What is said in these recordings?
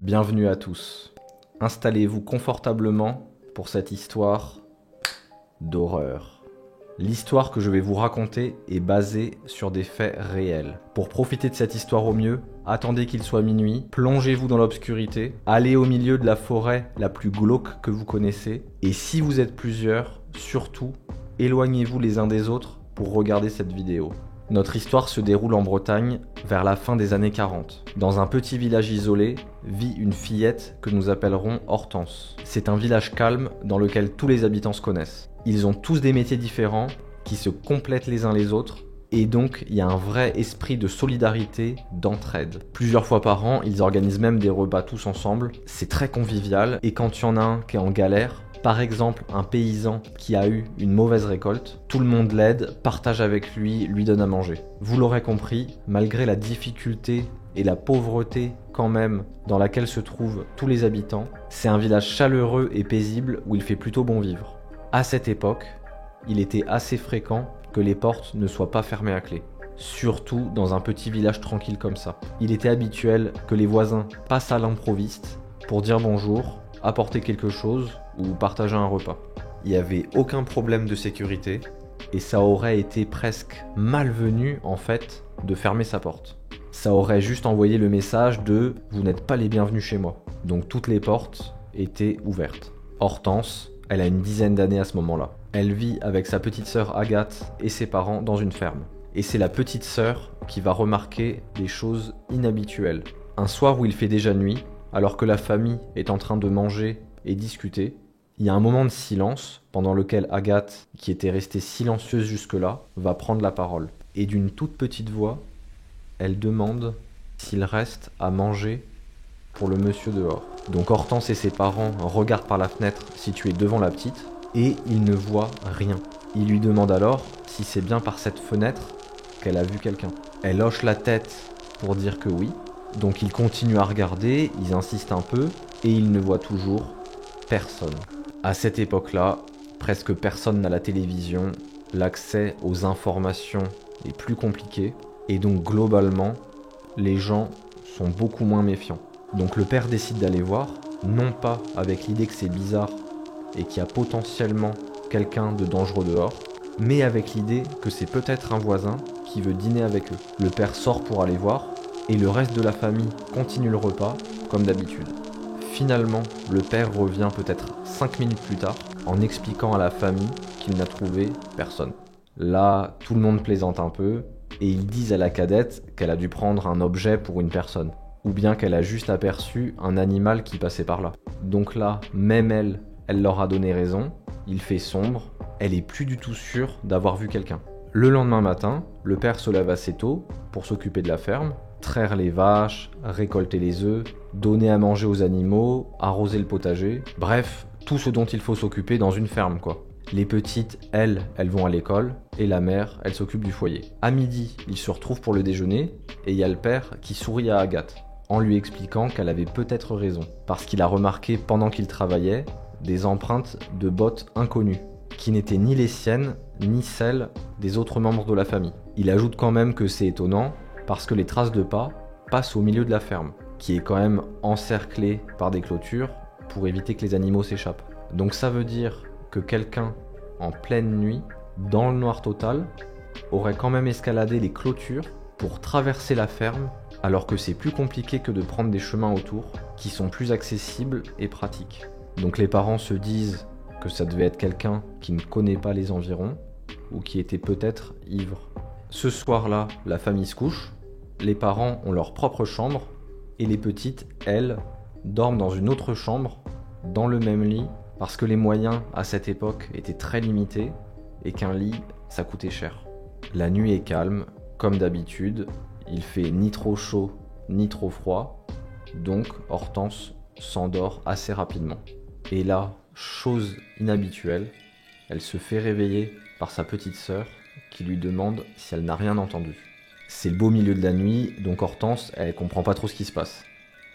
Bienvenue à tous. Installez-vous confortablement pour cette histoire d'horreur. L'histoire que je vais vous raconter est basée sur des faits réels. Pour profiter de cette histoire au mieux, attendez qu'il soit minuit, plongez-vous dans l'obscurité, allez au milieu de la forêt la plus glauque que vous connaissez, et si vous êtes plusieurs, surtout, éloignez-vous les uns des autres pour regarder cette vidéo. Notre histoire se déroule en Bretagne vers la fin des années 40. Dans un petit village isolé vit une fillette que nous appellerons Hortense. C'est un village calme dans lequel tous les habitants se connaissent. Ils ont tous des métiers différents qui se complètent les uns les autres et donc il y a un vrai esprit de solidarité, d'entraide. Plusieurs fois par an, ils organisent même des repas tous ensemble. C'est très convivial et quand il y en a un qui est en galère, par exemple, un paysan qui a eu une mauvaise récolte, tout le monde l'aide, partage avec lui, lui donne à manger. Vous l'aurez compris, malgré la difficulté et la pauvreté quand même dans laquelle se trouvent tous les habitants, c'est un village chaleureux et paisible où il fait plutôt bon vivre. À cette époque, il était assez fréquent que les portes ne soient pas fermées à clé. Surtout dans un petit village tranquille comme ça. Il était habituel que les voisins passent à l'improviste pour dire bonjour, apporter quelque chose ou partager un repas. Il n'y avait aucun problème de sécurité et ça aurait été presque malvenu en fait de fermer sa porte. Ça aurait juste envoyé le message de « vous n'êtes pas les bienvenus chez moi ». Donc toutes les portes étaient ouvertes. Hortense, elle a une dizaine d'années à ce moment-là. Elle vit avec sa petite sœur Agathe et ses parents dans une ferme. Et c'est la petite sœur qui va remarquer des choses inhabituelles. Un soir où il fait déjà nuit, alors que la famille est en train de manger et discuter, il y a un moment de silence pendant lequel Agathe, qui était restée silencieuse jusque-là, va prendre la parole. Et d'une toute petite voix, elle demande s'il reste à manger pour le monsieur dehors. Donc Hortense et ses parents regardent par la fenêtre située devant la petite et ils ne voient rien. Ils lui demandent alors si c'est bien par cette fenêtre qu'elle a vu quelqu'un. Elle hoche la tête pour dire que oui. Donc ils continuent à regarder, ils insistent un peu et ils ne voient toujours personne. À cette époque-là, presque personne n'a la télévision, l'accès aux informations est plus compliqué et donc globalement, les gens sont beaucoup moins méfiants. Donc le père décide d'aller voir, non pas avec l'idée que c'est bizarre et qu'il y a potentiellement quelqu'un de dangereux dehors, mais avec l'idée que c'est peut-être un voisin qui veut dîner avec eux. Le père sort pour aller voir et le reste de la famille continue le repas comme d'habitude. Finalement, le père revient peut-être 5 minutes plus tard en expliquant à la famille qu'il n'a trouvé personne. Là, tout le monde plaisante un peu et ils disent à la cadette qu'elle a dû prendre un objet pour une personne ou bien qu'elle a juste aperçu un animal qui passait par là. Donc là, même elle leur a donné raison, il fait sombre, elle est plus du tout sûre d'avoir vu quelqu'un. Le lendemain matin, le père se lève assez tôt pour s'occuper de la ferme, traire les vaches, récolter les œufs, donner à manger aux animaux, arroser le potager, bref, tout ce dont il faut s'occuper dans une ferme quoi. Les petites, elles vont à l'école, et la mère, elle s'occupe du foyer. À midi, ils se retrouvent pour le déjeuner, et il y a le père qui sourit à Agathe, en lui expliquant qu'elle avait peut-être raison, parce qu'il a remarqué pendant qu'il travaillait des empreintes de bottes inconnues, qui n'étaient ni les siennes, ni celles des autres membres de la famille. Il ajoute quand même que c'est étonnant, parce que les traces de pas passent au milieu de la ferme, qui est quand même encerclée par des clôtures pour éviter que les animaux s'échappent. Donc ça veut dire que quelqu'un, en pleine nuit, dans le noir total, aurait quand même escaladé les clôtures pour traverser la ferme, alors que c'est plus compliqué que de prendre des chemins autour, qui sont plus accessibles et pratiques. Donc les parents se disent que ça devait être quelqu'un qui ne connaît pas les environs, ou qui était peut-être ivre. Ce soir-là, la famille se couche, les parents ont leur propre chambre, et les petites, elles, dorment dans une autre chambre, dans le même lit, parce que les moyens à cette époque étaient très limités, et qu'un lit, ça coûtait cher. La nuit est calme, comme d'habitude, il fait ni trop chaud, ni trop froid, donc Hortense s'endort assez rapidement. Et là, chose inhabituelle, elle se fait réveiller par sa petite sœur, qui lui demande si elle n'a rien entendu. C'est le beau milieu de la nuit, donc Hortense, elle comprend pas trop ce qui se passe.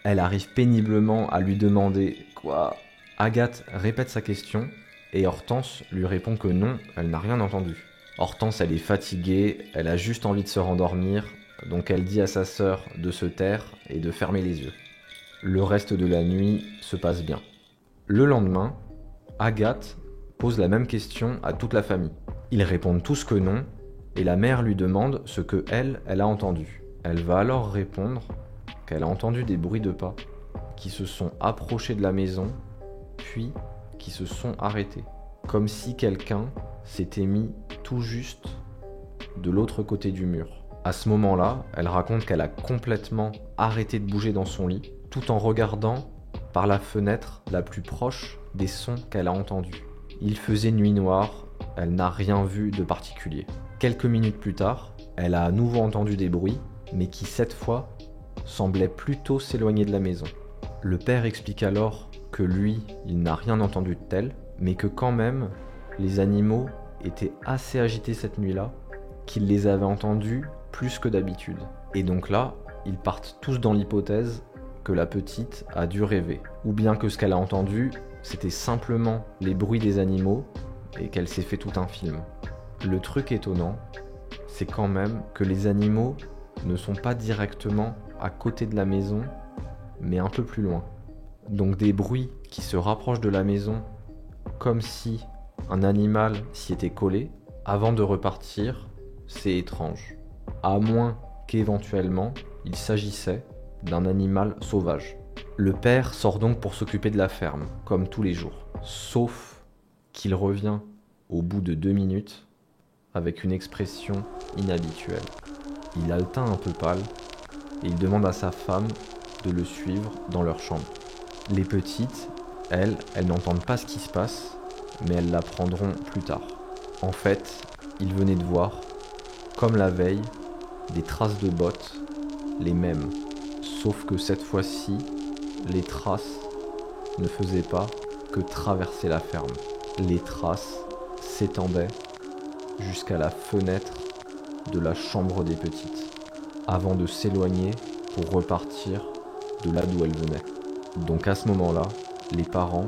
Elle arrive péniblement à lui demander « Quoi ?» Agathe répète sa question, et Hortense lui répond que non, elle n'a rien entendu. Hortense, elle est fatiguée, elle a juste envie de se rendormir, donc elle dit à sa sœur de se taire et de fermer les yeux. Le reste de la nuit se passe bien. Le lendemain, Agathe pose la même question à toute la famille. Ils répondent tous que non, et la mère lui demande ce que elle a entendu. Elle va alors répondre qu'elle a entendu des bruits de pas qui se sont approchés de la maison, puis qui se sont arrêtés. Comme si quelqu'un s'était mis tout juste de l'autre côté du mur. À ce moment-là, elle raconte qu'elle a complètement arrêté de bouger dans son lit, tout en regardant par la fenêtre la plus proche des sons qu'elle a entendus. Il faisait nuit noire, elle n'a rien vu de particulier. Quelques minutes plus tard, elle a à nouveau entendu des bruits, mais qui cette fois semblaient plutôt s'éloigner de la maison. Le père explique alors que lui, il n'a rien entendu de tel, mais que quand même, les animaux étaient assez agités cette nuit-là, qu'il les avait entendus plus que d'habitude. Et donc là, ils partent tous dans l'hypothèse que la petite a dû rêver, ou bien que ce qu'elle a entendu, c'était simplement les bruits des animaux et qu'elle s'est fait tout un film. Le truc étonnant, c'est quand même que les animaux ne sont pas directement à côté de la maison, mais un peu plus loin. Donc des bruits qui se rapprochent de la maison, comme si un animal s'y était collé, avant de repartir, c'est étrange. À moins qu'éventuellement, il s'agissait d'un animal sauvage. Le père sort donc pour s'occuper de la ferme, comme tous les jours. Sauf qu'il revient au bout de 2 minutes avec une expression inhabituelle. Il a le teint un peu pâle et il demande à sa femme de le suivre dans leur chambre. Les petites, elles n'entendent pas ce qui se passe, mais elles l'apprendront plus tard. En fait, ils venaient de voir, comme la veille, des traces de bottes, les mêmes. Sauf que cette fois-ci, les traces ne faisaient pas que traverser la ferme. Les traces s'étendaient jusqu'à la fenêtre de la chambre des petites, avant de s'éloigner pour repartir de là d'où elles venaient. Donc à ce moment-là, les parents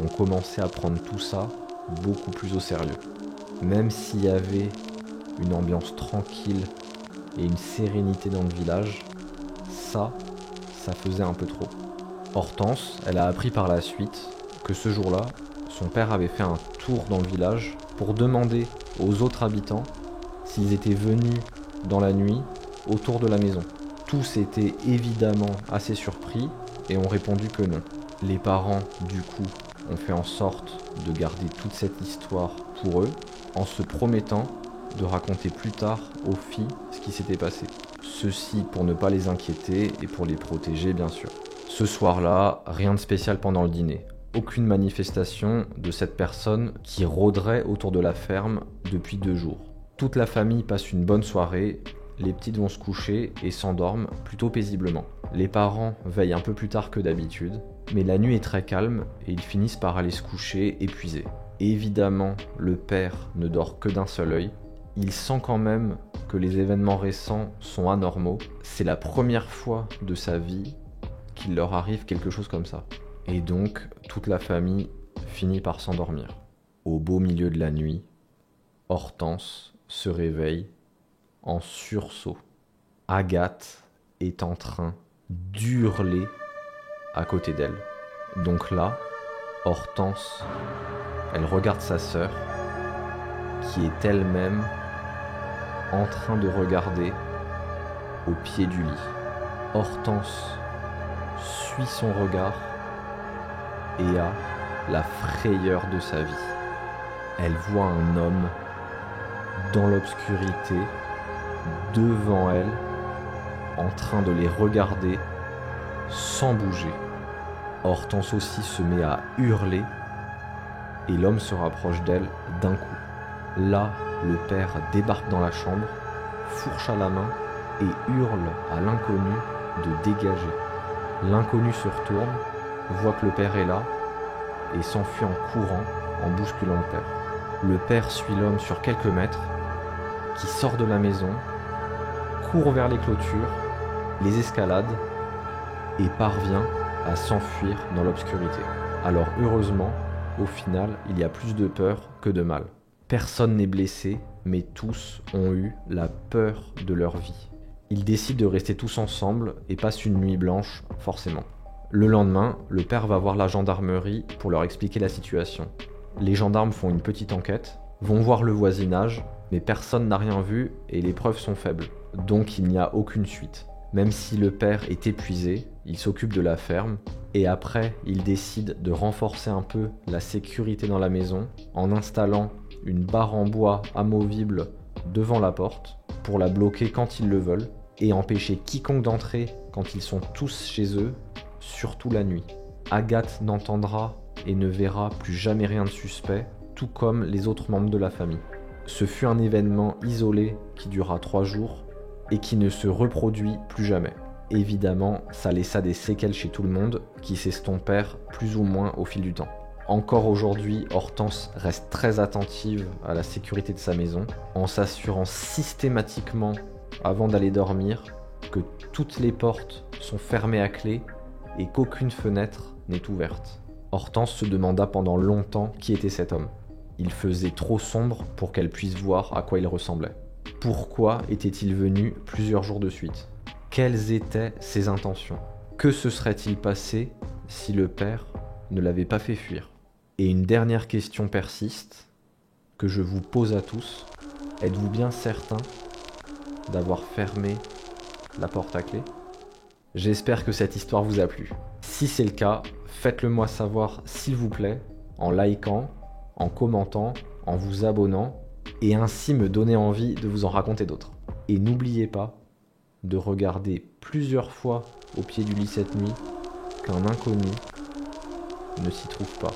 ont commencé à prendre tout ça beaucoup plus au sérieux. Même s'il y avait une ambiance tranquille et une sérénité dans le village, ça faisait un peu trop. Hortense, elle a appris par la suite que ce jour-là, son père avait fait un tour dans le village pour demander aux autres habitants s'ils étaient venus dans la nuit autour de la maison. Tous étaient évidemment assez surpris et ont répondu que non. Les parents, du coup, ont fait en sorte de garder toute cette histoire pour eux, en se promettant de raconter plus tard aux filles ce qui s'était passé. Ceci pour ne pas les inquiéter et pour les protéger, bien sûr. Ce soir-là, rien de spécial pendant le dîner. Aucune manifestation de cette personne qui rôderait autour de la ferme depuis 2 jours. Toute la famille passe une bonne soirée, les petites vont se coucher et s'endorment plutôt paisiblement. Les parents veillent un peu plus tard que d'habitude, mais la nuit est très calme et ils finissent par aller se coucher épuisés. Évidemment, le père ne dort que d'un seul œil. Il sent quand même que les événements récents sont anormaux. C'est la première fois de sa vie qu'il leur arrive quelque chose comme ça. Et donc, toute la famille finit par s'endormir. Au beau milieu de la nuit, Hortense se réveille en sursaut. Agathe est en train d'hurler à côté d'elle. Donc là, Hortense, elle regarde sa sœur, qui est elle-même en train de regarder au pied du lit. Hortense suit son regard et a la frayeur de sa vie. Elle voit un homme dans l'obscurité, devant elle, en train de les regarder sans bouger. Hortense aussi se met à hurler et l'homme se rapproche d'elle d'un coup. Là, le père débarque dans la chambre, fourche à la main et hurle à l'inconnu de dégager. L'inconnu se retourne, voit que le père est là et s'enfuit en courant en bousculant le père. Le père suit l'homme sur quelques mètres, qui sort de la maison, court vers les clôtures, les escalade et parvient à s'enfuir dans l'obscurité. Alors heureusement, au final, il y a plus de peur que de mal. Personne n'est blessé, mais tous ont eu la peur de leur vie. Ils décident de rester tous ensemble et passent une nuit blanche, forcément. Le lendemain, le père va voir la gendarmerie pour leur expliquer la situation. Les gendarmes font une petite enquête, vont voir le voisinage, mais personne n'a rien vu et les preuves sont faibles. Donc il n'y a aucune suite. Même si le père est épuisé, il s'occupe de la ferme et après, il décide de renforcer un peu la sécurité dans la maison en installant une barre en bois amovible devant la porte pour la bloquer quand ils le veulent et empêcher quiconque d'entrer quand ils sont tous chez eux, surtout la nuit. Agathe n'entendra et ne verra plus jamais rien de suspect, tout comme les autres membres de la famille. Ce fut un événement isolé qui dura 3 jours et qui ne se reproduit plus jamais. Évidemment, ça laissa des séquelles chez tout le monde qui s'estompèrent plus ou moins au fil du temps. Encore aujourd'hui, Hortense reste très attentive à la sécurité de sa maison, en s'assurant systématiquement, avant d'aller dormir, que toutes les portes sont fermées à clé et qu'aucune fenêtre n'est ouverte. Hortense se demanda pendant longtemps qui était cet homme. Il faisait trop sombre pour qu'elle puisse voir à quoi il ressemblait. Pourquoi était-il venu plusieurs jours de suite ? Quelles étaient ses intentions ? Que se serait-il passé si le père ne l'avait pas fait fuir ? Et une dernière question persiste, que je vous pose à tous. Êtes-vous bien certain d'avoir fermé la porte à clé ? J'espère que cette histoire vous a plu. Si c'est le cas, faites-le moi savoir s'il vous plaît, en likant, en commentant, en vous abonnant, et ainsi me donner envie de vous en raconter d'autres. Et n'oubliez pas de regarder plusieurs fois au pied du lit cette nuit qu'un inconnu ne s'y trouve pas.